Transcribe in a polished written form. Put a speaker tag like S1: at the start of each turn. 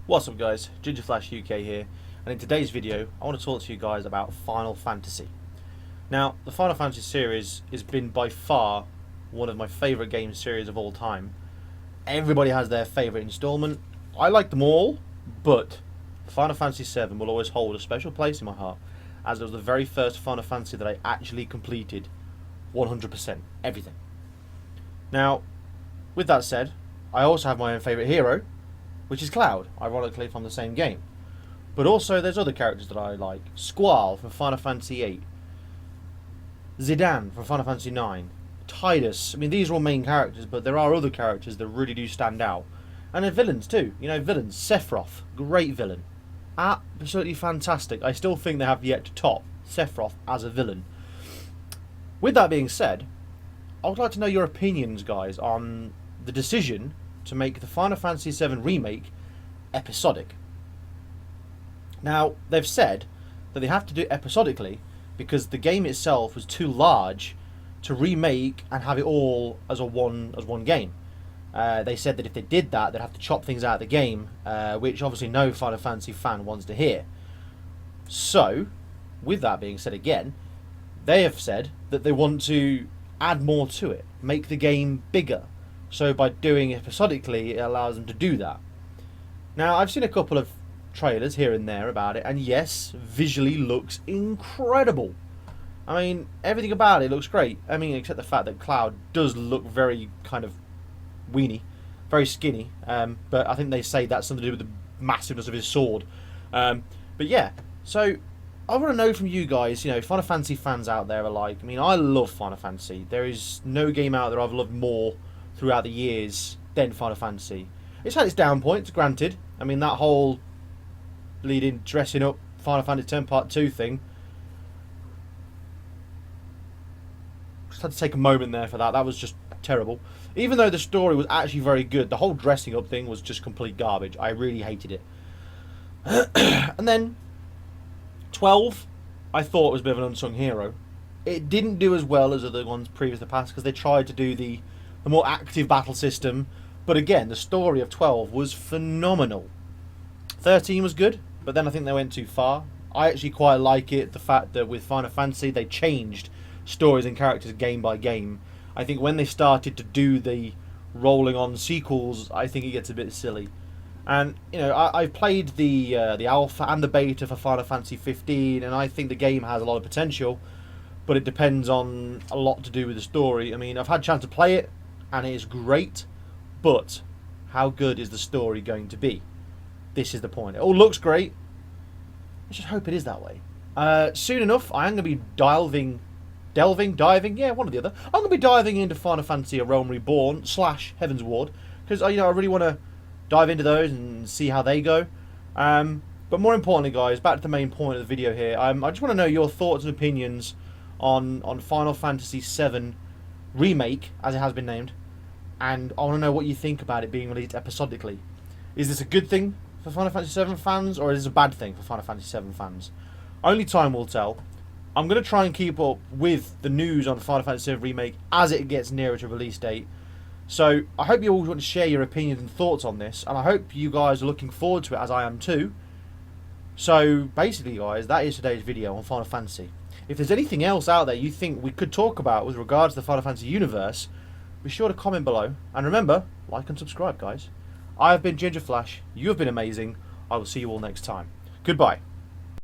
S1: What's up guys, Flash UK here, and in today's video I want to talk to you guys about Final Fantasy. Now, the Final Fantasy series has been by far one of my favourite game series of all time. Everybody has their favourite installment. I like them all, but Final Fantasy VII will always hold a special place in my heart, as it was the very first Final Fantasy that I actually completed 100%, everything. Now, with that said, I also have my own favourite hero, which is Cloud, ironically from the same game. But also there's other characters that I like. Squall from Final Fantasy VIII. Zidane from Final Fantasy IX. Tidus. I mean, these are all main characters, but there are other characters that really do stand out. And they're villains too. You know, villains. Sephiroth. Great villain. Absolutely fantastic. I still think they have yet to top Sephiroth as a villain. With that being said, I would like to know your opinions, guys, on the decision to make the Final Fantasy VII Remake episodic. Now, they've said that they have to do it episodically because the game itself was too large to remake and have it all as one game. They said that if they did that, they'd have to chop things out of the game, which obviously no Final Fantasy fan wants to hear. So, with that being said again, they have said that they want to add more to it, make the game bigger. So by doing it episodically, it allows them to do that. Now, I've seen a couple of trailers here and there about it, and yes, visually looks incredible. I mean, everything about it looks great. I mean, except the fact that Cloud does look very kind of weenie, very skinny. But I think they say that's something to do with the massiveness of his sword. But yeah, so I want to know from you guys, you know, Final Fantasy fans out there are like, I mean, I love Final Fantasy. There is no game out there I've loved more throughout the years than Final Fantasy. It's had its down points, granted. I mean, that whole leading, dressing up Final Fantasy X Part 2 thing. Just had to take a moment there for that. That was just terrible. Even though the story was actually very good, the whole dressing up thing was just complete garbage. I really hated it. And then 12, I thought was a bit of an unsung hero. It didn't do as well as other ones previous to the past because they tried to do the more active battle system. But again, the story of 12 was phenomenal. 13 was good, but then I think they went too far. I actually quite like it, the fact that with Final Fantasy they changed stories and characters game by game. I think when they started to do the rolling on sequels, I think it gets a bit silly. And, you know, I've played the alpha and the beta for Final Fantasy 15, and I think the game has a lot of potential, but it depends on a lot to do with the story. I mean, I've had a chance to play it, and it is great, but how good is the story going to be? This is the point. It all looks great. I just hope it is that way. Soon enough, I am going to be diving, yeah, one or the other. I'm going to be diving into Final Fantasy A Realm Reborn / Heaven's Ward, because you know, I really want to dive into those and see how they go. But more importantly, guys, back to the main point of the video here. I just want to know your thoughts and opinions on Final Fantasy VII Remake, as it has been named, and I want to know what you think about it being released episodically. Is this a good thing for Final Fantasy VII fans, or is this a bad thing for Final Fantasy VII fans? Only time will tell. I'm going to try and keep up with the news on Final Fantasy VII Remake as it gets nearer to release date. So I hope you all want to share your opinions and thoughts on this, and I hope you guys are looking forward to it as I am too. So basically, guys, that is today's video on Final Fantasy. If there's anything else out there you think we could talk about with regards to the Final Fantasy universe, be sure to comment below. And remember, like and subscribe, guys. I have been Ginger Flash. You have been amazing. I will see you all next time. Goodbye.